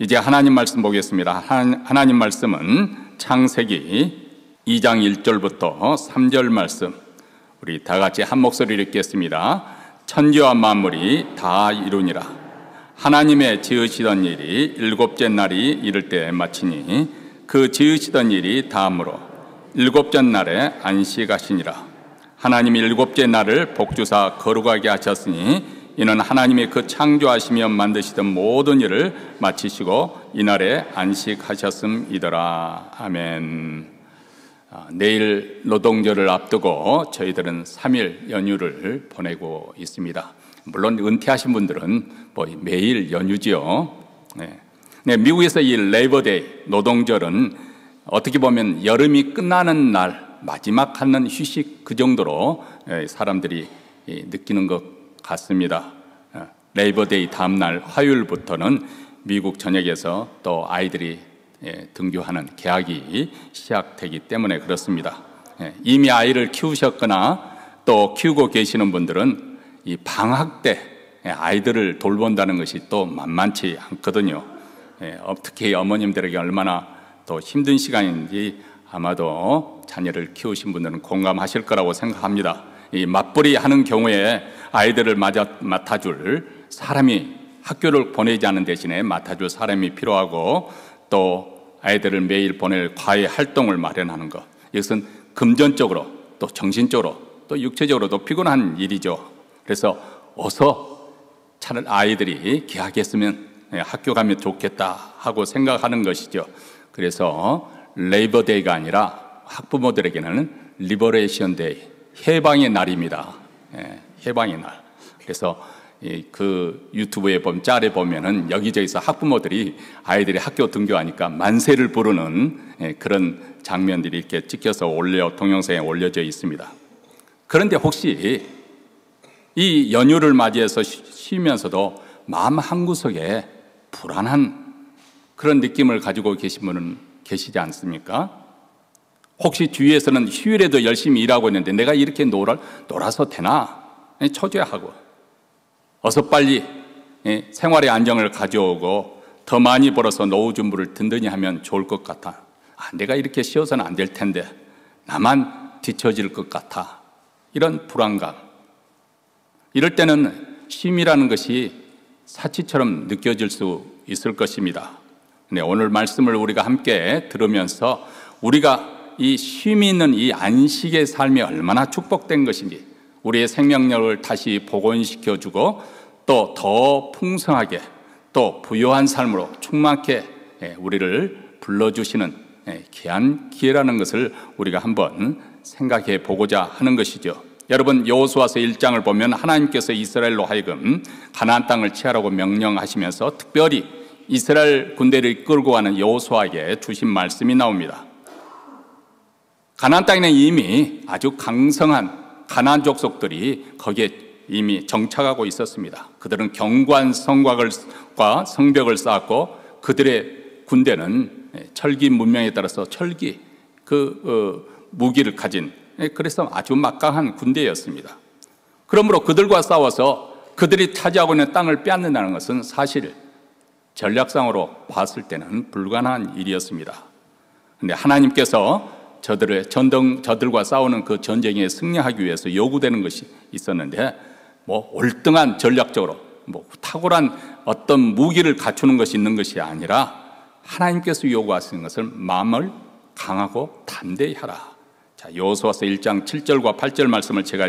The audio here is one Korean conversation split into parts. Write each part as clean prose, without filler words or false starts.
이제 하나님 말씀 보겠습니다. 하나님 말씀은 창세기 2장 1절부터 3절 말씀, 우리 다 같이 한 목소리로 읽겠습니다. 천지와 만물이 다 이루니라. 하나님의 지으시던 일이 일곱째 날이 이를 때 마치니 그 지으시던 일이 다음으로 일곱째 날에 안식하시니라. 하나님이 일곱째 날을 복주사 거룩하게 하셨으니 이는 하나님이 그 창조하시며 만드시던 모든 일을 마치시고 이날에 안식하셨음이더라. 아멘. 내일 노동절을 앞두고 저희들은 3일 연휴를 보내고 있습니다. 물론 은퇴하신 분들은 매일 연휴지요. 네, 미국에서 이 레이버데이 노동절은 어떻게 보면 여름이 끝나는 날 마지막 하는 휴식, 그 정도로 사람들이 느끼는 것 같습니다. 레이버데이 다음 날 화요일부터는 미국 전역에서 또 아이들이 등교하는 개학이 시작되기 때문에 그렇습니다. 이미 아이를 키우셨거나 또 키우고 계시는 분들은 이 방학 때 아이들을 돌본다는 것이 또 만만치 않거든요. 특히 어머님들에게 얼마나 또 힘든 시간인지 아마도 자녀를 키우신 분들은 공감하실 거라고 생각합니다. 이 맞벌이 하는 경우에 아이들을 맡아줄 사람이, 학교를 보내지 않는 대신에 맡아줄 사람이 필요하고 또 아이들을 매일 보낼 과외 활동을 마련하는 것, 이것은 금전적으로 또 정신적으로 또 육체적으로도 피곤한 일이죠. 그래서 어서 차라리 아이들이 개학했으면 학교 가면 좋겠다 하고 생각하는 것이죠. 그래서 레이버데이가 아니라 학부모들에게는 리버레이션 데이, 해방의 날입니다. 해방의 날. 그래서 그 유튜브에 보면, 짤에 보면은 여기저기서 학부모들이 아이들이 학교 등교하니까 만세를 부르는 그런 장면들이 이렇게 찍혀서 동영상에 올려져 있습니다. 그런데 혹시 이 연휴를 맞이해서 쉬면서도 마음 한구석에 불안한 그런 느낌을 가지고 계신 분은 계시지 않습니까? 혹시 주위에서는 휴일에도 열심히 일하고 있는데 내가 이렇게 놀아서 되나? 초조해하고 어서 빨리 생활의 안정을 가져오고 더 많이 벌어서 노후 준비를 든든히 하면 좋을 것 같아. 내가 이렇게 쉬어서는 안 될 텐데 나만 뒤처질 것 같아. 이런 불안감. 이럴 때는 쉼이라는 것이 사치처럼 느껴질 수 있을 것입니다. 네, 오늘 말씀을 우리가 함께 들으면서 우리가 이 쉼이 있는 이 안식의 삶이 얼마나 축복된 것인지, 우리의 생명력을 다시 복원시켜주고 또 더 풍성하게 또 부유한 삶으로 충만하게 우리를 불러주시는 귀한 기회라는 것을 우리가 한번 생각해 보고자 하는 것이죠. 여러분, 여호수아서 1장을 보면 하나님께서 이스라엘로 하여금 가나안 땅을 취하라고 명령하시면서 특별히 이스라엘 군대를 이끌고 가는 여호수아에게 주신 말씀이 나옵니다. 가나안 땅에는 이미 아주 강성한 가나안 족속들이 거기에 이미 정착하고 있었습니다. 그들은 견고한 성곽과 성벽을 쌓았고 그들의 군대는 철기 문명에 따라서 철기 무기를 가진, 그래서 아주 막강한 군대였습니다. 그러므로 그들과 싸워서 그들이 차지하고 있는 땅을 빼앗는다는 것은 사실 전략상으로 봤을 때는 불가능한 일이었습니다. 그런데 하나님께서 저들과 싸우는 그 전쟁에 승리하기 위해서 요구되는 것이 있었는데, 올등한 전략적으로 탁월한 어떤 무기를 갖추는 것이 있는 것이 아니라 하나님께서 요구하시는 것을 마음을 강하고 담대히 하라. 자, 여호수아서 1장 7절과 8절 말씀을 제가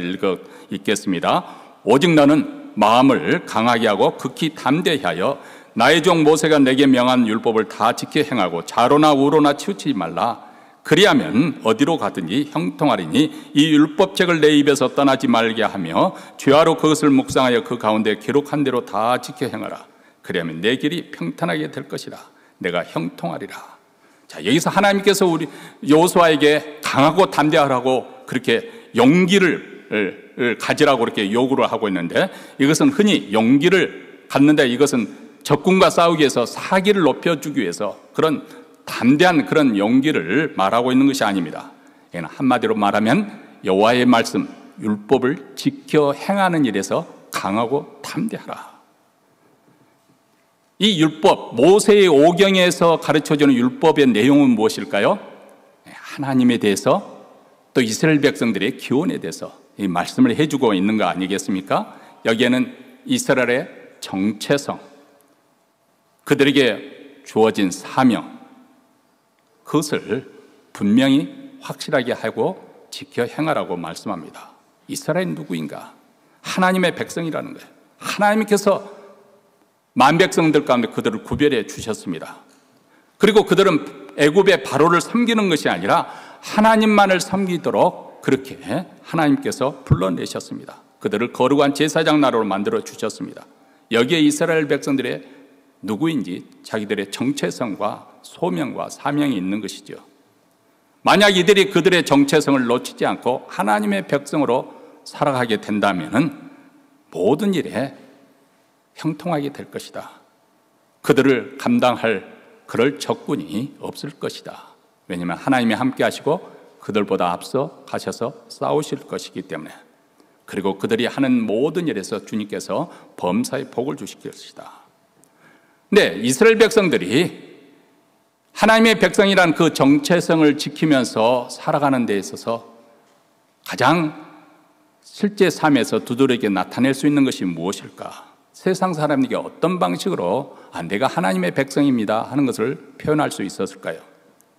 읽겠습니다. 오직 너는 마음을 강하게 하고 극히 담대히 하여 나의 종 모세가 내게 명한 율법을 다 지켜 행하고 좌로나 우로나 치우치지 말라. 그리하면 어디로 가든지 형통하리니 이 율법책을 내 입에서 떠나지 말게 하며 죄하로 그것을 묵상하여 그 가운데 기록한 대로 다 지켜 행하라. 그리하면 내 길이 평탄하게 될 것이라. 내가 형통하리라. 자, 여기서 하나님께서 우리 여호수아에게 강하고 담대하라고 그렇게 용기를 가지라고 그렇게 요구를 하고 있는데, 이것은 흔히 용기를 갖는데, 이것은 적군과 싸우기 위해서 사기를 높여주기 위해서 그런 담대한 그런 용기를 말하고 있는 것이 아닙니다. 이는 한마디로 말하면 여호와의 말씀, 율법을 지켜 행하는 일에서 강하고 담대하라. 이 율법, 모세의 오경에서 가르쳐주는 율법의 내용은 무엇일까요? 하나님에 대해서, 또 이스라엘 백성들의 기원에 대해서 이 말씀을 해주고 있는 거 아니겠습니까? 여기에는 이스라엘의 정체성, 그들에게 주어진 사명, 그것을 분명히 확실하게 하고 지켜 행하라고 말씀합니다. 이스라엘은 누구인가? 하나님의 백성이라는 거예요. 하나님께서 만백성들 가운데 그들을 구별해 주셨습니다. 그리고 그들은 애굽의 바로를 섬기는 것이 아니라 하나님만을 섬기도록 그렇게 하나님께서 불러내셨습니다. 그들을 거룩한 제사장 나라로 만들어 주셨습니다. 여기에 이스라엘 백성들의 누구인지 자기들의 정체성과 소명과 사명이 있는 것이죠. 만약 이들이 그들의 정체성을 놓치지 않고 하나님의 백성으로 살아가게 된다면 모든 일에 형통하게 될 것이다. 그들을 감당할 그럴 적군이 없을 것이다. 왜냐하면 하나님이 함께 하시고 그들보다 앞서 가셔서 싸우실 것이기 때문에. 그리고 그들이 하는 모든 일에서 주님께서 범사의 복을 주실 것이다. 근데 이스라엘 백성들이 하나님의 백성이란 그 정체성을 지키면서 살아가는 데 있어서 가장 실제 삶에서 두드러지게 나타낼 수 있는 것이 무엇일까? 세상 사람에게 어떤 방식으로 내가 하나님의 백성입니다 하는 것을 표현할 수 있었을까요?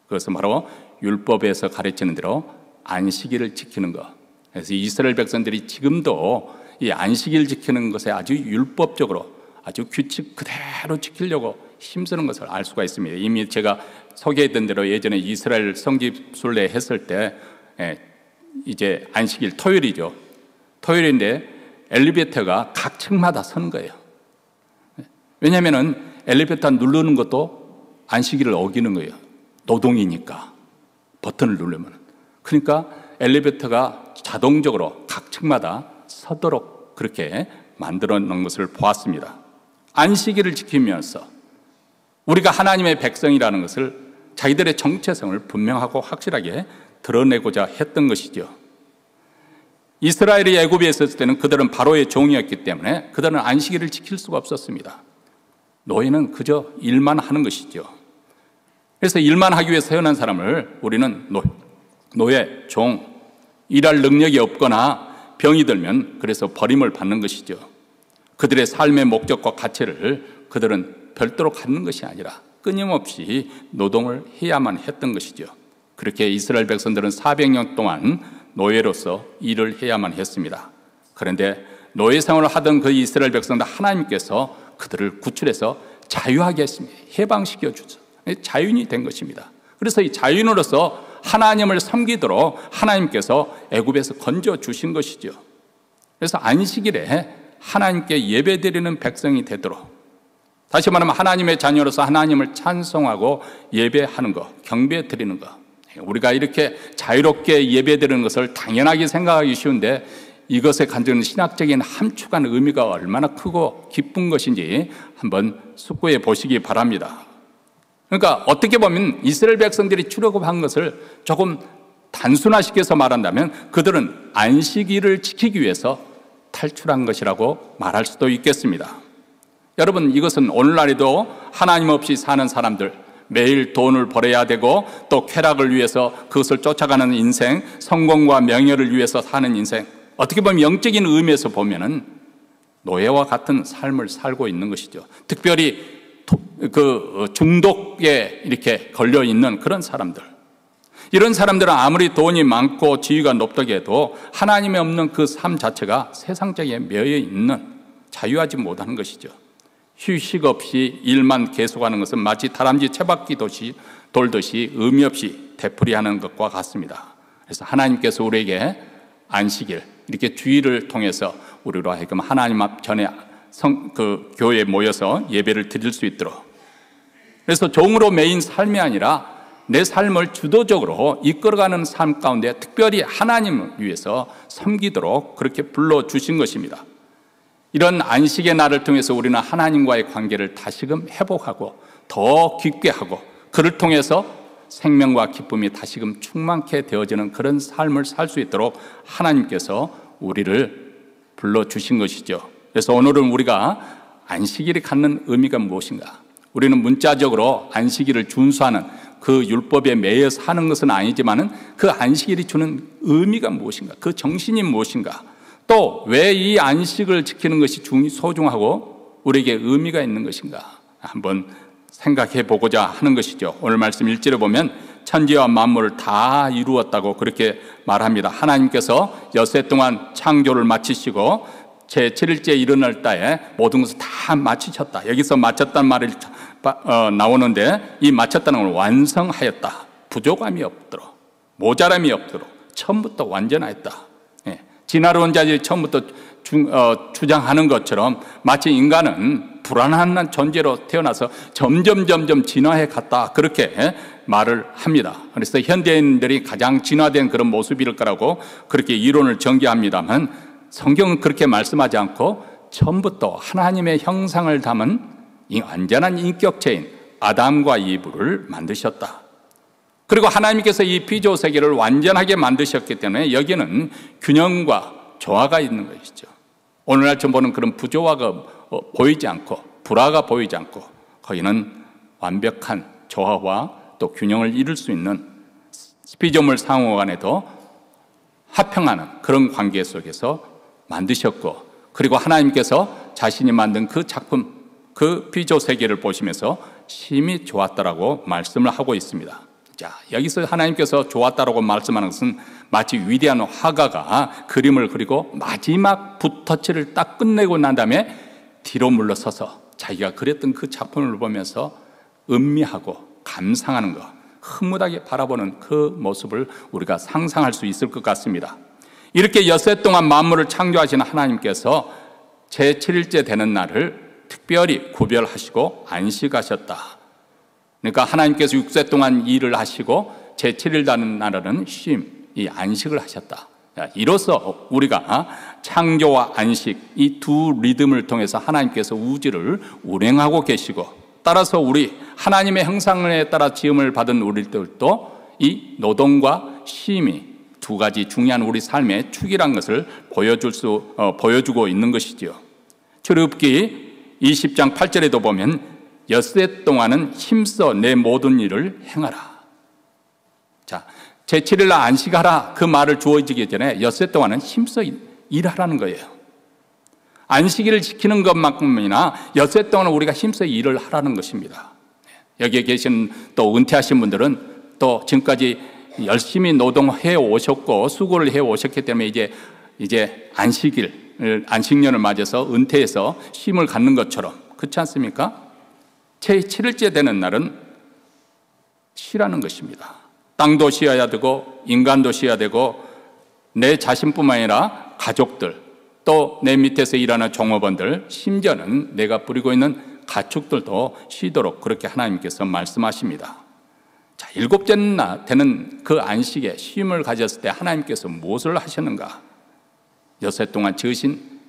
그것은 바로 율법에서 가르치는 대로 안식일을 지키는 것. 그래서 이스라엘 백성들이 지금도 이 안식일 지키는 것에 아주 율법적으로 아주 규칙 그대로 지키려고 힘쓰는 것을 알 수가 있습니다. 이미 제가 소개했던 대로 예전에 이스라엘 성지 순례 했을 때 이제 안식일 토요일이죠. 토요일인데 엘리베이터가 각 층마다 서는 거예요. 왜냐하면 엘리베이터 누르는 것도 안식일을 어기는 거예요. 노동이니까 버튼을 누르면. 그러니까 엘리베이터가 자동적으로 각 층마다 서도록 그렇게 만들어 놓은 것을 보았습니다. 안식일을 지키면서 우리가 하나님의 백성이라는 것을 자기들의 정체성을 분명하고 확실하게 드러내고자 했던 것이죠. 이스라엘이 애굽에 있었을 때는 그들은 바로의 종이었기 때문에 그들은 안식일을 지킬 수가 없었습니다. 노예는 그저 일만 하는 것이죠. 그래서 일만 하기 위해 태어난 사람을 우리는 노예, 종, 일할 능력이 없거나 병이 들면 그래서 버림을 받는 것이죠. 그들의 삶의 목적과 가치를 그들은 별도로 갖는 것이 아니라 끊임없이 노동을 해야만 했던 것이죠. 그렇게 이스라엘 백성들은 400년 동안 노예로서 일을 해야만 했습니다. 그런데 노예 생활을 하던 그 이스라엘 백성들 하나님께서 그들을 구출해서 자유하게 했습니다. 해방시켜 주셔서 자유인이 된 것입니다. 그래서 이 자유인으로서 하나님을 섬기도록 하나님께서 애굽에서 건져 주신 것이죠. 그래서 안식일에 하나님께 예배드리는 백성이 되도록, 다시 말하면 하나님의 자녀로서 하나님을 찬송하고 예배하는 것, 경배 드리는 것, 우리가 이렇게 자유롭게 예배드리는 것을 당연하게 생각하기 쉬운데 이것에 가지는 신학적인 함축한 의미가 얼마나 크고 기쁜 것인지 한번 숙고해 보시기 바랍니다. 그러니까 어떻게 보면 이스라엘 백성들이 출애굽한 것을 조금 단순화시켜서 말한다면 그들은 안식일을 지키기 위해서 탈출한 것이라고 말할 수도 있겠습니다. 여러분, 이것은 오늘날에도 하나님 없이 사는 사람들, 매일 돈을 벌어야 되고 또 쾌락을 위해서 그것을 쫓아가는 인생, 성공과 명예를 위해서 사는 인생, 어떻게 보면 영적인 의미에서 보면은 노예와 같은 삶을 살고 있는 것이죠. 특별히 그 중독에 이렇게 걸려 있는 그런 사람들, 이런 사람들은 아무리 돈이 많고 지위가 높다고 해도 하나님이 없는 그 삶 자체가 세상적에 매여 있는, 자유하지 못하는 것이죠. 휴식 없이 일만 계속하는 것은 마치 다람쥐 채바퀴 돌듯이 의미 없이 되풀이하는 것과 같습니다. 그래서 하나님께서 우리에게 안식일, 이렇게 주일을 통해서 우리로 하여금 하나님 앞 전에 교회에 모여서 예배를 드릴 수 있도록, 그래서 종으로 매인 삶이 아니라 내 삶을 주도적으로 이끌어가는 삶 가운데 특별히 하나님을 위해서 섬기도록 그렇게 불러주신 것입니다. 이런 안식의 날을 통해서 우리는 하나님과의 관계를 다시금 회복하고 더 깊게 하고 그를 통해서 생명과 기쁨이 다시금 충만케 되어지는 그런 삶을 살 수 있도록 하나님께서 우리를 불러주신 것이죠. 그래서 오늘은 우리가 안식일이 갖는 의미가 무엇인가? 우리는 문자적으로 안식일을 준수하는 그 율법에 매여 사는 것은 아니지만은 그 안식일이 주는 의미가 무엇인가? 그 정신이 무엇인가? 또 왜 이 안식을 지키는 것이 소중하고 우리에게 의미가 있는 것인가? 한번 생각해 보고자 하는 것이죠. 오늘 말씀 1절에 보면 천지와 만물을 다 이루었다고 그렇게 말합니다. 하나님께서 엿새 동안 창조를 마치시고 제7일째 일어날 때에 모든 것을 다 마치셨다. 여기서 마쳤다는 말이 나오는데, 이 마쳤다는 건 완성하였다. 부족함이 없도록, 모자람이 없도록 처음부터 완전하였다. 진화론 자들이 처음부터 주장하는 것처럼 마치 인간은 불안한 존재로 태어나서 점점 진화해 갔다, 그렇게 말을 합니다. 그래서 현대인들이 가장 진화된 그런 모습일 거라고 그렇게 이론을 전개합니다만, 성경은 그렇게 말씀하지 않고 처음부터 하나님의 형상을 담은 이 완전한 인격체인 아담과 이브를 만드셨다. 그리고 하나님께서 이 피조 세계를 완전하게 만드셨기 때문에 여기는 균형과 조화가 있는 것이죠. 오늘날처럼 보는 그런 부조화가 보이지 않고 불화가 보이지 않고, 거기는 완벽한 조화와 또 균형을 이룰 수 있는 피조물 상호 간에도 화평하는 그런 관계 속에서 만드셨고, 그리고 하나님께서 자신이 만든 그 작품, 그 피조 세계를 보시면서 심히 좋았다라고 말씀을 하고 있습니다. 자, 여기서 하나님께서 좋았다라고 말씀하는 것은 마치 위대한 화가가 그림을 그리고 마지막 붓터치를 딱 끝내고 난 다음에 뒤로 물러서서 자기가 그렸던 그 작품을 보면서 음미하고 감상하는 것, 흐뭇하게 바라보는 그 모습을 우리가 상상할 수 있을 것 같습니다. 이렇게 엿새 동안 만물을 창조하신 하나님께서 제7일째 되는 날을 특별히 구별하시고 안식하셨다. 그러니까 하나님께서 6세 동안 일을 하시고 제7일 되는 날은 쉼, 이 안식을 하셨다. 이로써 우리가 창조와 안식, 이 두 리듬을 통해서 하나님께서 우주를 운행하고 계시고, 따라서 우리 하나님의 형상에 따라 지음을 받은 우리들도 이 노동과 쉼이 두 가지 중요한 우리 삶의 축이란 것을 보여주고 있는 것이지요. 출애굽기 20장 8절에도 보면 엿새 동안은 힘써 내 모든 일을 행하라. 자, 제7일날 안식하라, 그 말을 주어지기 전에 엿새 동안은 힘써 일하라는 거예요. 안식일을 지키는 것만큼이나 엿새 동안 우리가 힘써 일을 하라는 것입니다. 여기에 계신 또 은퇴하신 분들은 또 지금까지 열심히 노동해 오셨고 수고를 해 오셨기 때문에 이제 안식년을 맞아서 은퇴해서 쉼을 갖는 것처럼, 그렇지 않습니까? 제7일째 되는 날은 쉬라는 것입니다. 땅도 쉬어야 되고 인간도 쉬어야 되고 내 자신뿐만 아니라 가족들, 또 내 밑에서 일하는 종업원들, 심지어는 내가 뿌리고 있는 가축들도 쉬도록 그렇게 하나님께서 말씀하십니다. 자, 7째 되는 그 안식에 쉼을 가졌을 때 하나님께서 무엇을 하셨는가? 엿새 동안 지으신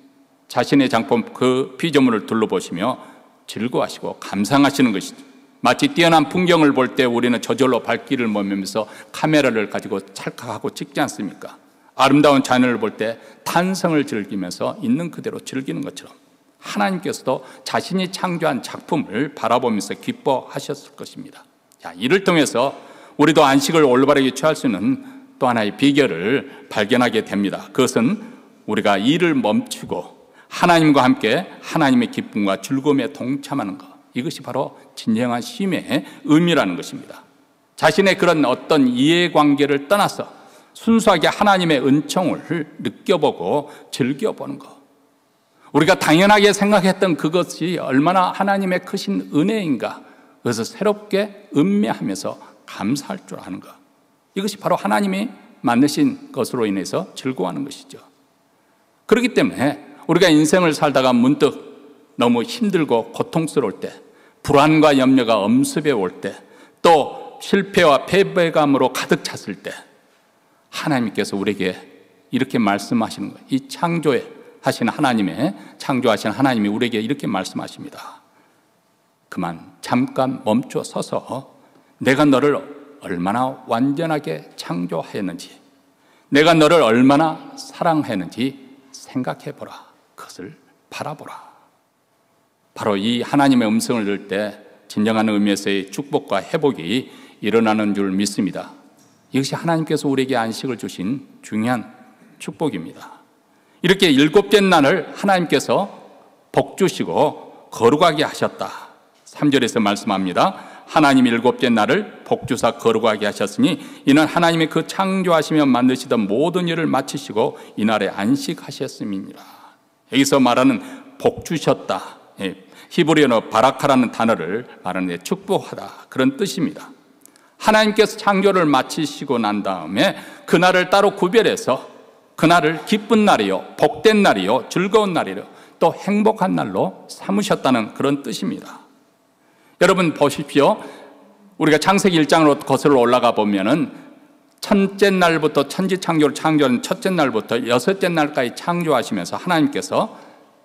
자신의 작품 그 피조물을 둘러보시며 즐거워하시고 감상하시는 것이죠. 마치 뛰어난 풍경을 볼 때 우리는 저절로 발길을 머물면서 카메라를 가지고 찰칵하고 찍지 않습니까? 아름다운 자연을 볼 때 탄성을 즐기면서 있는 그대로 즐기는 것처럼 하나님께서도 자신이 창조한 작품을 바라보면서 기뻐하셨을 것입니다. 자, 이를 통해서 우리도 안식을 올바르게 취할 수 있는 또 하나의 비결을 발견하게 됩니다. 그것은 우리가 일을 멈추고 하나님과 함께 하나님의 기쁨과 즐거움에 동참하는 것, 이것이 바로 진정한 쉼의 의미라는 것입니다. 자신의 그런 어떤 이해관계를 떠나서 순수하게 하나님의 은총을 느껴보고 즐겨보는 것, 우리가 당연하게 생각했던 그것이 얼마나 하나님의 크신 은혜인가, 그래서 새롭게 음미하면서 감사할 줄 아는 것, 이것이 바로 하나님이 만드신 것으로 인해서 즐거워하는 것이죠. 그렇기 때문에 우리가 인생을 살다가 문득 너무 힘들고 고통스러울 때, 불안과 염려가 엄습해 올 때, 또 실패와 패배감으로 가득 찼을 때 하나님께서 우리에게 이렇게 말씀하시는 거예요. 이 창조하신 하나님이 우리에게 이렇게 말씀하십니다. 그만 잠깐 멈춰 서서 내가 너를 얼마나 완전하게 창조하였는지, 내가 너를 얼마나 사랑했는지 생각해보라. 그것을 바라보라. 바로 이 하나님의 음성을 들을 때 진정한 의미에서의 축복과 회복이 일어나는 줄 믿습니다. 이것이 하나님께서 우리에게 안식을 주신 중요한 축복입니다. 이렇게 7째 날을 하나님께서 복 주시고 거룩하게 하셨다. 3절에서 말씀합니다. 하나님 7째 날을 복 주사 거룩하게 하셨으니 이는 하나님의 그 창조하시며 만드시던 모든 일을 마치시고 이날에 안식하셨음이니라. 여기서 말하는 복 주셨다, 히브리어로 바라카라는 단어를 말하는데 축복하다, 그런 뜻입니다. 하나님께서 창조를 마치시고 난 다음에 그날을 따로 구별해서 그날을 기쁜 날이요, 복된 날이요, 즐거운 날이요, 또 행복한 날로 삼으셨다는 그런 뜻입니다. 여러분 보십시오. 우리가 창세기 1장으로 거슬러 올라가 보면은 첫째 날부터 천지 창조를 창조한 첫째 날부터 6째 날까지 창조하시면서 하나님께서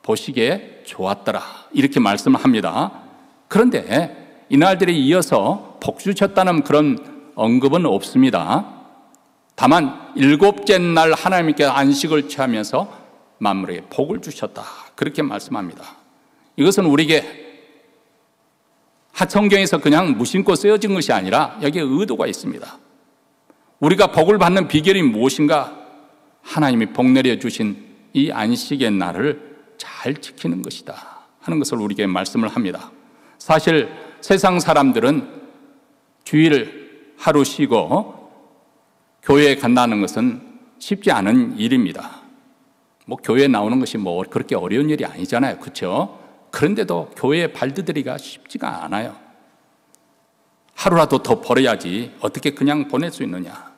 보시기에 좋았더라, 이렇게 말씀을 합니다. 그런데 이날들이 이어서 복 주셨다는 그런 언급은 없습니다. 다만 7째 날 하나님께 안식을 취하면서 만물에게 복을 주셨다, 그렇게 말씀합니다. 이것은 우리에게 성경에서 그냥 무심코 쓰여진 것이 아니라 여기에 의도가 있습니다. 우리가 복을 받는 비결이 무엇인가? 하나님이 복 내려주신 이 안식의 날을 잘 지키는 것이다 하는 것을 우리에게 말씀을 합니다. 사실 세상 사람들은 주일 하루 쉬고 교회에 간다는 것은 쉽지 않은 일입니다. 교회에 나오는 것이 그렇게 어려운 일이 아니잖아요, 그렇죠? 그런데도 교회에 발디디기가 쉽지가 않아요. 하루라도 더 벌어야지 어떻게 그냥 보낼 수 있느냐.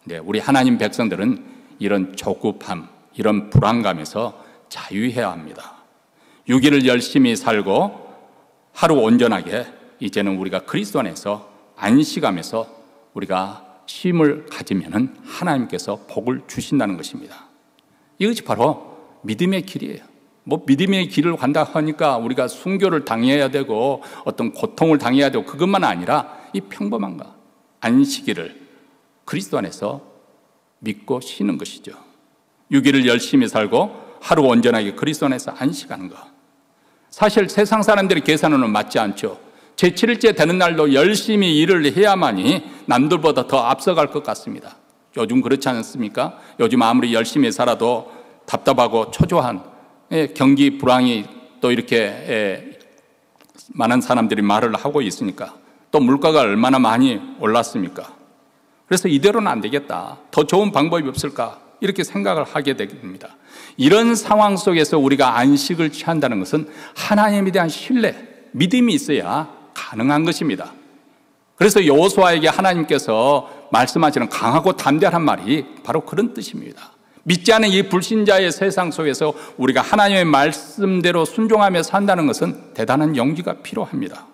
네, 우리 하나님 백성들은 이런 조급함, 이런 불안감에서 자유해야 합니다. 6일을 열심히 살고 하루 온전하게 이제는 우리가 그리스도 안에서 안식하면서 우리가 쉼을 가지면은 하나님께서 복을 주신다는 것입니다. 이것이 바로 믿음의 길이에요. 믿음의 길을 간다 하니까 우리가 순교를 당해야 되고 어떤 고통을 당해야 되고 그것만 아니라 이 평범한가 안식일을 그리스도 안에서 믿고 쉬는 것이죠. 6일을 열심히 살고 하루 온전하게 그리스도 안에서 안식하는 것. 사실 세상 사람들의 계산으로는 맞지 않죠. 제7일째 되는 날도 열심히 일을 해야만이 남들보다 더 앞서갈 것 같습니다. 요즘 그렇지 않습니까? 요즘 아무리 열심히 살아도 답답하고 초조한 경기 불황이 또 이렇게 많은 사람들이 말을 하고 있으니까, 또 물가가 얼마나 많이 올랐습니까? 그래서 이대로는 안 되겠다, 더 좋은 방법이 없을까, 이렇게 생각을 하게 됩니다. 이런 상황 속에서 우리가 안식을 취한다는 것은 하나님에 대한 신뢰, 믿음이 있어야 가능한 것입니다. 그래서 여호수아에게 하나님께서 말씀하시는 강하고 담대한 말이 바로 그런 뜻입니다. 믿지 않은 이 불신자의 세상 속에서 우리가 하나님의 말씀대로 순종하며 산다는 것은 대단한 용기가 필요합니다.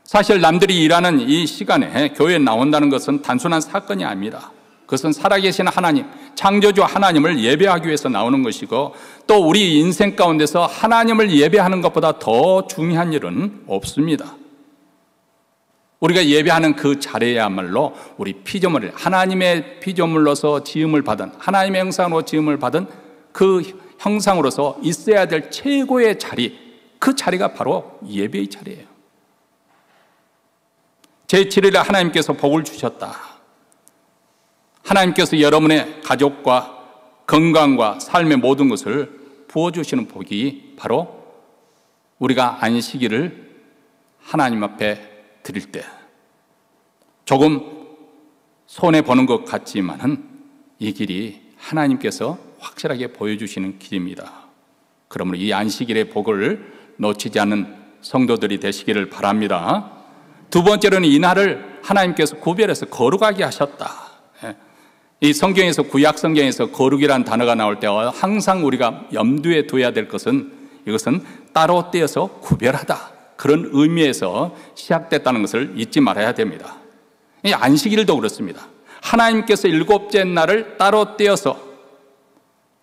사실 남들이 일하는 이 시간에 교회에 나온다는 것은 단순한 사건이 아닙니다. 그것은 살아계신 하나님, 창조주 하나님을 예배하기 위해서 나오는 것이고, 또 우리 인생 가운데서 하나님을 예배하는 것보다 더 중요한 일은 없습니다. 우리가 예배하는 그 자리야말로 우리 피조물, 하나님의 피조물로서 지음을 받은, 하나님의 형상으로 지음을 받은 그 형상으로서 있어야 될 최고의 자리, 그 자리가 바로 예배의 자리예요. 제7일에 하나님께서 복을 주셨다. 하나님께서 여러분의 가족과 건강과 삶의 모든 것을 부어주시는 복이 바로 우리가 안식일을 하나님 앞에 드릴 때 조금 손해보는 것 같지만은 이 길이 하나님께서 확실하게 보여주시는 길입니다. 그러므로 이 안식일의 복을 놓치지 않는 성도들이 되시기를 바랍니다. 두 번째로는 이 날을 하나님께서 구별해서 거룩하게 하셨다. 이 성경에서, 구약 성경에서 거룩이라는 단어가 나올 때 항상 우리가 염두에 둬야 될 것은, 이것은 따로 떼어서 구별하다, 그런 의미에서 시작됐다는 것을 잊지 말아야 됩니다. 이 안식일도 그렇습니다. 하나님께서 7째 날을 따로 떼어서,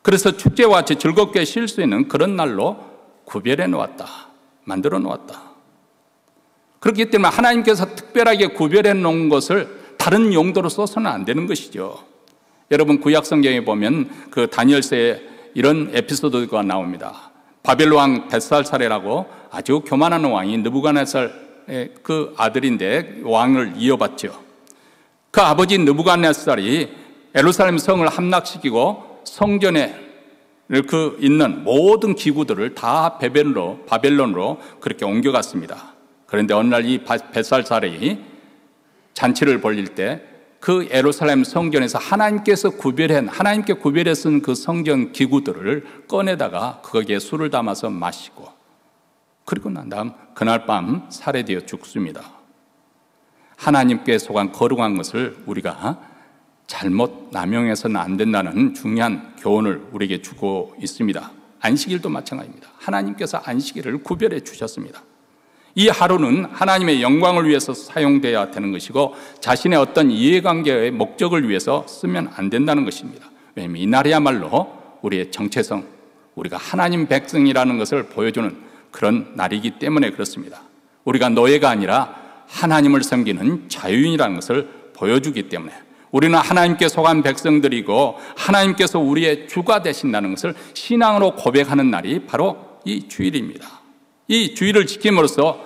그래서 축제와 같이 즐겁게 쉴 수 있는 그런 날로 구별해 놓았다, 만들어 놓았다. 그렇기 때문에 하나님께서 특별하게 구별해 놓은 것을 다른 용도로 써서는 안 되는 것이죠. 여러분 구약 성경에 보면 그 다니엘서에 이런 에피소드가 나옵니다. 바벨론 왕 벳살살이라고 아주 교만한 왕이 느부갓네살의 그 아들인데 왕을 이어받죠. 그 아버지 느부갓네살이 예루살렘 성을 함락시키고 성전에 그 있는 모든 기구들을 다 바벨론으로 그렇게 옮겨갔습니다. 그런데 어느 날 이 벳살살이 잔치를 벌릴 때 그 예루살렘 성전에서 하나님께 구별해 쓴 그 성전 기구들을 꺼내다가 거기에 술을 담아서 마시고, 그리고 난 다음 그날 밤 살해되어 죽습니다. 하나님께 속한 거룩한 것을 우리가 잘못 남용해서는 안 된다는 중요한 교훈을 우리에게 주고 있습니다. 안식일도 마찬가지입니다. 하나님께서 안식일을 구별해 주셨습니다. 이 하루는 하나님의 영광을 위해서 사용되어야 되는 것이고 자신의 어떤 이해관계의 목적을 위해서 쓰면 안 된다는 것입니다. 왜냐하면 이날이야말로 우리의 정체성, 우리가 하나님 백성이라는 것을 보여주는 그런 날이기 때문에 그렇습니다. 우리가 노예가 아니라 하나님을 섬기는 자유인이라는 것을 보여주기 때문에, 우리는 하나님께 속한 백성들이고 하나님께서 우리의 주가 되신다는 것을 신앙으로 고백하는 날이 바로 이 주일입니다. 이 주일을 지킴으로써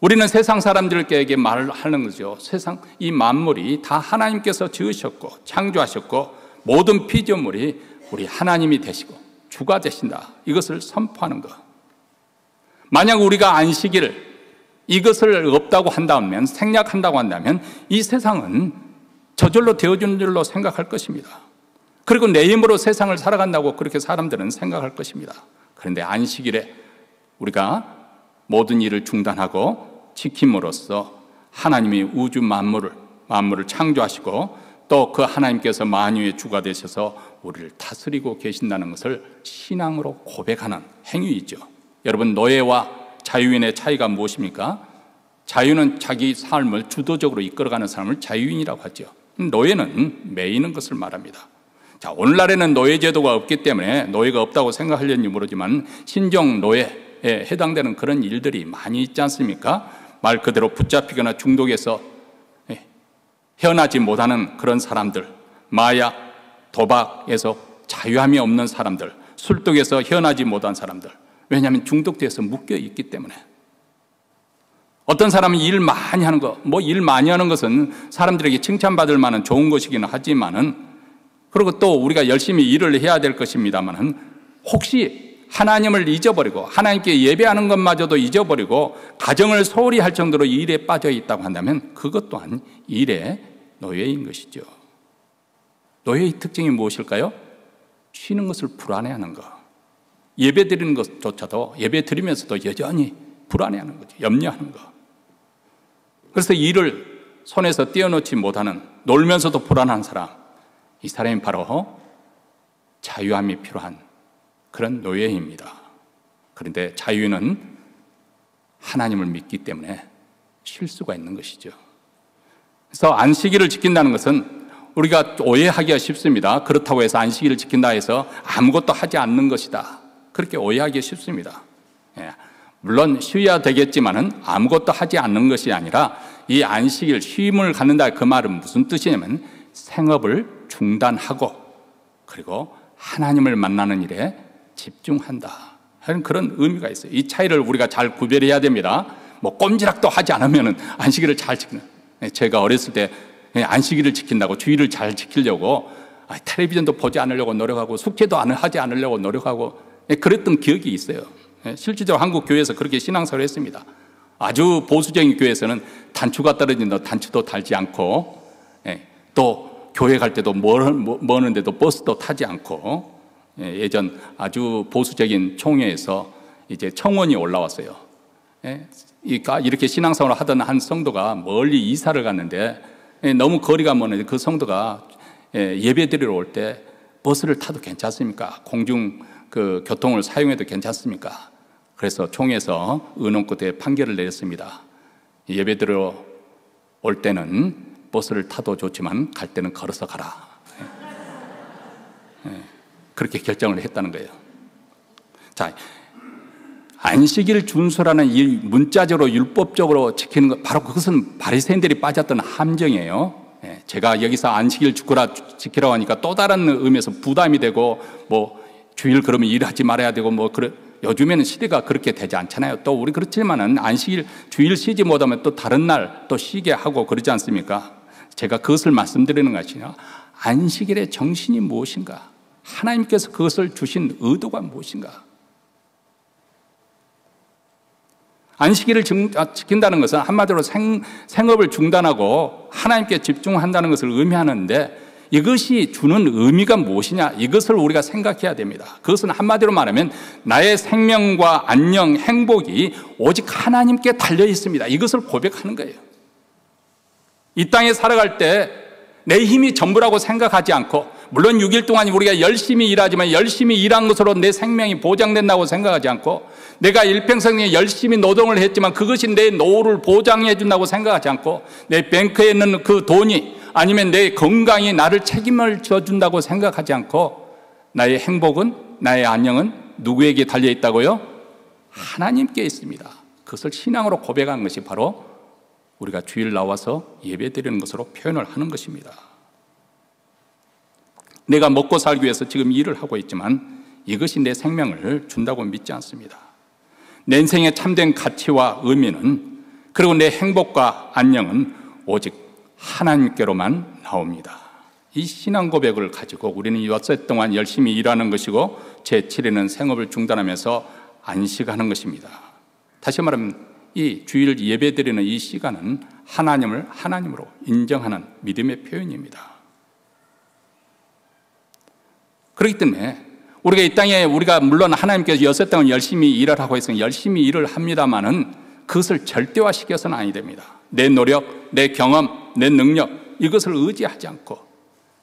우리는 세상 사람들에게 말을 하는 거죠. 세상 이 만물이 다 하나님께서 지으셨고 창조하셨고 모든 피조물이 우리 하나님이 되시고 주가 되신다, 이것을 선포하는 것. 만약 우리가 안식일 이것을 없다고 한다면, 생략한다고 한다면 이 세상은 저절로 되어준 줄로 생각할 것입니다. 그리고 내 힘으로 세상을 살아간다고 그렇게 사람들은 생각할 것입니다. 그런데 안식일에 우리가 모든 일을 중단하고 지킴으로써 하나님이 우주 만물을 창조하시고 또 그 하나님께서 만유의 주가 되셔서 우리를 다스리고 계신다는 것을 신앙으로 고백하는 행위이죠. 여러분, 노예와 자유인의 차이가 무엇입니까? 자유는 자기 삶을 주도적으로 이끌어가는 사람을 자유인이라고 하죠. 노예는 매이는 것을 말합니다. 자, 오늘날에는 노예제도가 없기 때문에 노예가 없다고 생각하려는지 모르지만 신종 노예에 해당되는 그런 일들이 많이 있지 않습니까? 말 그대로 붙잡히거나 중독해서 헤어나지 못하는 그런 사람들, 마약, 도박에서 자유함이 없는 사람들, 술독에서 헤어나지 못한 사람들. 왜냐하면 중독돼서 묶여 있기 때문에. 어떤 사람은 일 많이 하는 거, 일 많이 하는 것은 사람들에게 칭찬받을 만한 좋은 것이기는 하지만은, 그리고 또 우리가 열심히 일을 해야 될 것입니다만은, 혹시 하나님을 잊어버리고 하나님께 예배하는 것마저도 잊어버리고 가정을 소홀히 할 정도로 일에 빠져 있다고 한다면 그것 또한 일의 노예인 것이죠. 노예의 특징이 무엇일까요? 쉬는 것을 불안해하는 것. 예배 드리는 것조차도, 예배 드리면서도 여전히 불안해하는 거죠. 염려하는 것. 그래서 일을 손에서 떼어놓지 못하는, 놀면서도 불안한 사람, 이 사람이 바로 자유함이 필요한 그런 노예입니다. 그런데 자유는 하나님을 믿기 때문에 쉴 수가 있는 것이죠. 그래서 안식일을 지킨다는 것은 우리가 오해하기가 쉽습니다. 그렇다고 해서 안식일을 지킨다 해서 아무것도 하지 않는 것이다, 그렇게 오해하기 쉽습니다. 물론 쉬어야 되겠지만은 아무것도 하지 않는 것이 아니라, 이 안식일 쉼을 갖는다, 그 말은 무슨 뜻이냐면 생업을 중단하고 그리고 하나님을 만나는 일에 집중한다 하는 그런 의미가 있어요. 이 차이를 우리가 잘 구별해야 됩니다. 꼼지락도 하지 않으면 안식일을 잘 지키는, 제가 어렸을 때 안식일을 지킨다고, 주일을 잘 지키려고 텔레비전도 보지 않으려고 노력하고 숙제도 하지 않으려고 노력하고 그랬던 기억이 있어요. 실질적으로 한국 교회에서 그렇게 신앙생활을 했습니다. 아주 보수적인 교회에서는 단추가 떨어진다, 단추도 달지 않고, 또 교회 갈 때도 머는데도 버스도 타지 않고, 예전 아주 보수적인 총회에서 이제 청원이 올라왔어요. 이렇게 신앙생활을 하던 한 성도가 멀리 이사를 갔는데 너무 거리가 먼데 그 성도가 예배 드리러 올 때 버스를 타도 괜찮습니까? 공중 교통을 사용해도 괜찮습니까? 그래서 총회에서 의논 끝에 판결을 내렸습니다. 예배 드리러 올 때는 버스를 타도 좋지만 갈 때는 걸어서 가라. 그렇게 결정을 했다는 거예요. 자, 안식일 준수라는 이 문자적으로 율법적으로 지키는 것, 바로 그것은 바리새인들이 빠졌던 함정이에요. 제가 여기서 안식일 지키라고 하니까 또 다른 의미에서 부담이 되고, 주일 그러면 일하지 말아야 되고, 요즘에는 시대가 그렇게 되지 않잖아요. 또 우리 그렇지만은 안식일 주일 쉬지 못하면 또 다른 날 또 쉬게 하고 그러지 않습니까? 제가 그것을 말씀드리는 것이 안식일의 정신이 무엇인가? 하나님께서 그것을 주신 의도가 무엇인가? 안식일을 지킨다는 것은 한마디로 생업을 중단하고 하나님께 집중한다는 것을 의미하는데 이것이 주는 의미가 무엇이냐? 이것을 우리가 생각해야 됩니다. 그것은 한마디로 말하면 나의 생명과 안녕, 행복이 오직 하나님께 달려 있습니다. 이것을 고백하는 거예요. 이 땅에 살아갈 때 내 힘이 전부라고 생각하지 않고, 물론 6일 동안 우리가 열심히 일하지만 열심히 일한 것으로 내 생명이 보장된다고 생각하지 않고, 내가 일평생에 열심히 노동을 했지만 그것이 내 노후를 보장해 준다고 생각하지 않고, 내 뱅크에 있는 그 돈이 아니면 내 건강이 나를 책임을 져준다고 생각하지 않고, 나의 행복은, 나의 안녕은 누구에게 달려 있다고요? 하나님께 있습니다. 그것을 신앙으로 고백한 것이 바로 우리가 주일 나와서 예배드리는 것으로 표현을 하는 것입니다. 내가 먹고 살기 위해서 지금 일을 하고 있지만 이것이 내 생명을 준다고 믿지 않습니다. 내 인생의 참된 가치와 의미는, 그리고 내 행복과 안녕은 오직 하나님께로만 나옵니다. 이 신앙 고백을 가지고 우리는 엿새 동안 열심히 일하는 것이고 제7일에는 생업을 중단하면서 안식하는 것입니다. 다시 말하면 이 주일 예배드리는 이 시간은 하나님을 하나님으로 인정하는 믿음의 표현입니다. 그렇기 때문에 우리가 이 땅에 우리가 물론 하나님께서 엿새 동안 열심히 일을 하고 있으면 열심히 일을 합니다마는 그것을 절대화시켜서는 아니 됩니다. 내 노력, 내 경험, 내 능력, 이것을 의지하지 않고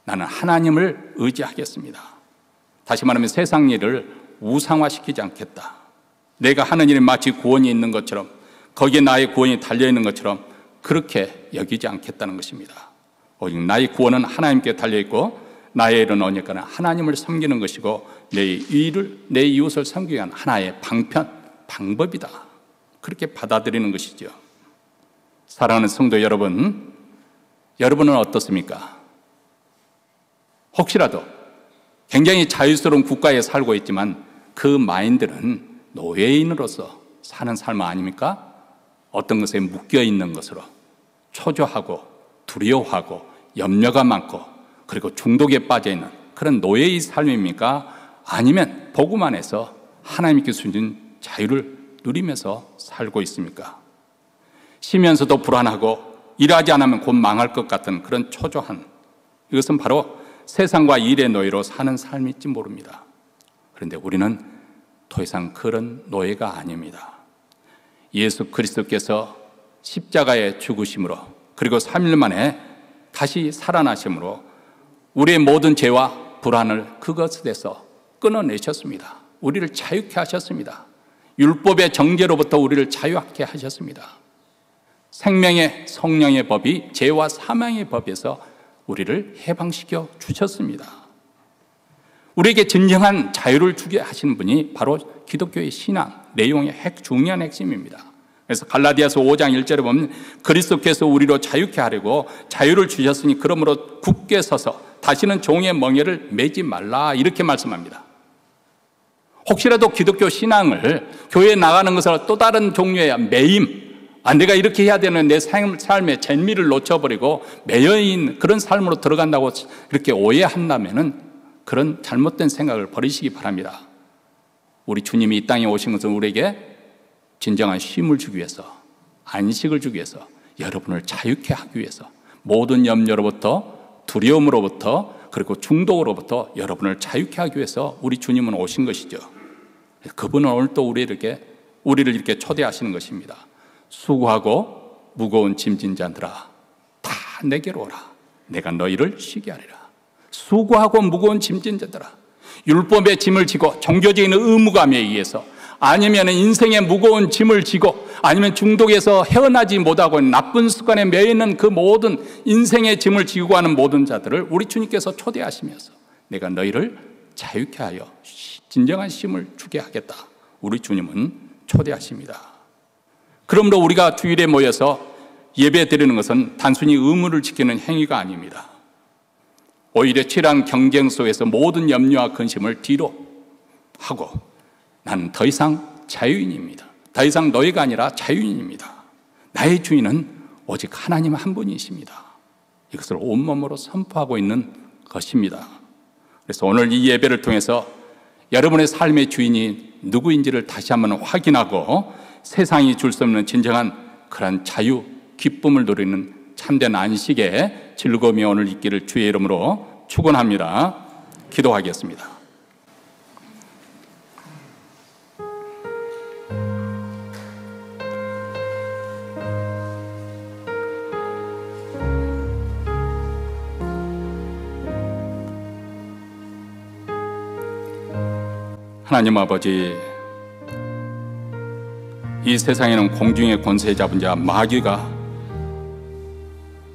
나는 하나님을 의지하겠습니다. 다시 말하면 세상 일을 우상화시키지 않겠다. 내가 하는 일이 마치 구원이 있는 것처럼, 거기에 나의 구원이 달려있는 것처럼 그렇게 여기지 않겠다는 것입니다. 오직 나의 구원은 하나님께 달려있고 나의 일은 언제까나 하나님을 섬기는 것이고 내 이웃을 섬기기 위한 하나의 방법이다. 그렇게 받아들이는 것이죠. 사랑하는 성도 여러분, 여러분은 어떻습니까? 혹시라도 굉장히 자유스러운 국가에 살고 있지만 그 마인드는 노예인으로서 사는 삶 아닙니까? 어떤 것에 묶여 있는 것으로 초조하고 두려워하고 염려가 많고 그리고 중독에 빠져 있는 그런 노예의 삶입니까? 아니면 복음 안에서 하나님께 주신 자유를 누리면서 살고 있습니까? 쉬면서도 불안하고 일하지 않으면 곧 망할 것 같은 그런 초조한, 이것은 바로 세상과 일의 노예로 사는 삶일지 모릅니다. 그런데 우리는 더 이상 그런 노예가 아닙니다. 예수 그리스도께서 십자가에 죽으심으로 그리고 3일 만에 다시 살아나심으로 우리의 모든 죄와 불안을 그것에서 끊어내셨습니다. 우리를 자유케 하셨습니다. 율법의 정죄로부터 우리를 자유하게 하셨습니다. 생명의 성령의 법이 죄와 사망의 법에서 우리를 해방시켜 주셨습니다. 우리에게 진정한 자유를 주게 하신 분이 바로 기독교의 신앙 내용의 중요한 핵심입니다. 그래서 갈라디아서 5장 1절에 보면 그리스도께서 우리로 자유케 하려고 자유를 주셨으니 그러므로 굳게 서서 다시는 종의 멍에를 매지 말라, 이렇게 말씀합니다. 혹시라도 기독교 신앙을 교회에 나가는 것을 또 다른 종류의 매임, 내가 이렇게 해야 되는 내 삶의 재미를 놓쳐버리고 매여인 그런 삶으로 들어간다고 이렇게 오해한다면 그런 잘못된 생각을 버리시기 바랍니다. 우리 주님이 이 땅에 오신 것은 우리에게 진정한 쉼을 주기 위해서, 안식을 주기 위해서, 여러분을 자유케 하기 위해서, 모든 염려로부터, 두려움으로부터, 그리고 중독으로부터 여러분을 자유케 하기 위해서 우리 주님은 오신 것이죠. 그분은 오늘 또 우리를 이렇게 초대하시는 것입니다. 수고하고 무거운 짐진 자들아 다 내게로 오라. 내가 너희를 쉬게 하리라. 수고하고 무거운 짐진 자들아, 율법의 짐을 지고 종교적인 의무감에 의해서 아니면 인생의 무거운 짐을 지고 아니면 중독에서 헤어나지 못하고 나쁜 습관에 매이는 그 모든 인생의 짐을 지고 하는 모든 자들을 우리 주님께서 초대하시면서 내가 너희를 자유케 하여 진정한 쉼을 주게 하겠다. 우리 주님은 초대하십니다. 그러므로 우리가 주일에 모여서 예배 드리는 것은 단순히 의무를 지키는 행위가 아닙니다. 오히려 치열한 경쟁 속에서 모든 염려와 근심을 뒤로 하고 나는 더 이상 자유인입니다. 더 이상 너희가 아니라 자유인입니다. 나의 주인은 오직 하나님 한 분이십니다. 이것을 온몸으로 선포하고 있는 것입니다. 그래서 오늘 이 예배를 통해서 여러분의 삶의 주인이 누구인지를 다시 한번 확인하고 세상이 줄 수 없는 진정한 그런 자유, 기쁨을 누리는 참된 안식의 즐거움이 오늘 있기를 주의 이름으로 축원합니다. 기도하겠습니다. 하나님 아버지, 이 세상에는 공중의 권세 잡은 자 마귀가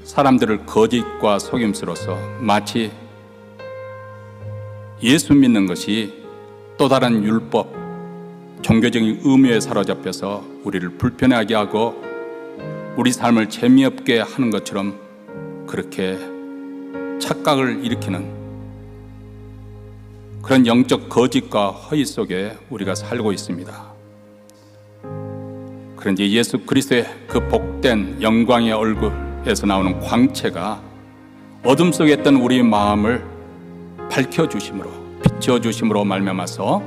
사람들을 거짓과 속임수로써 마치 예수 믿는 것이 또 다른 율법, 종교적인 의무에 사로잡혀서 우리를 불편하게 하고 우리 삶을 재미없게 하는 것처럼 그렇게 착각을 일으키는 그런 영적 거짓과 허위 속에 우리가 살고 있습니다. 그런데 예수 그리스도의 그 복된 영광의 얼굴에서 나오는 광채가 어둠 속에 있던 우리 마음을 밝혀주심으로, 비춰주심으로 말미암아서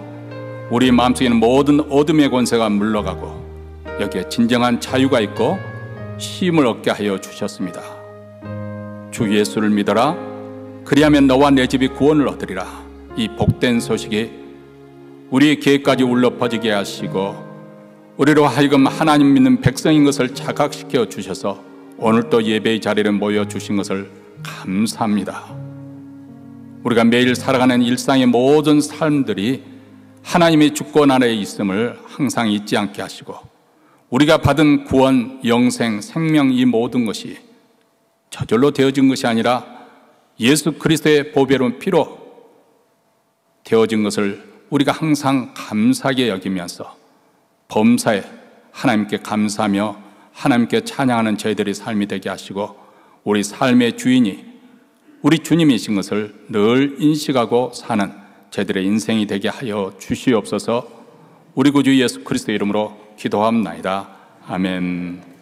우리 마음속에 있는 모든 어둠의 권세가 물러가고 여기에 진정한 자유가 있고 쉼을 얻게 하여 주셨습니다. 주 예수를 믿어라. 그리하면 너와 내 집이 구원을 얻으리라. 이 복된 소식이 우리의 귀에까지 울려 퍼지게 하시고 우리로 하여금 하나님 믿는 백성인 것을 자각시켜 주셔서 오늘 또 예배의 자리를 모여주신 것을 감사합니다. 우리가 매일 살아가는 일상의 모든 삶들이 하나님의 주권 아래에 있음을 항상 잊지 않게 하시고 우리가 받은 구원, 영생, 생명 이 모든 것이 저절로 되어진 것이 아니라 예수 그리스도의 보배로운 피로 되어진 것을 우리가 항상 감사하게 여기면서 범사에 하나님께 감사하며 하나님께 찬양하는 저희들의 삶이 되게 하시고 우리 삶의 주인이 우리 주님이신 것을 늘 인식하고 사는 저희들의 인생이 되게 하여 주시옵소서. 우리 구주 예수 그리스도 이름으로 기도합나이다. 아멘.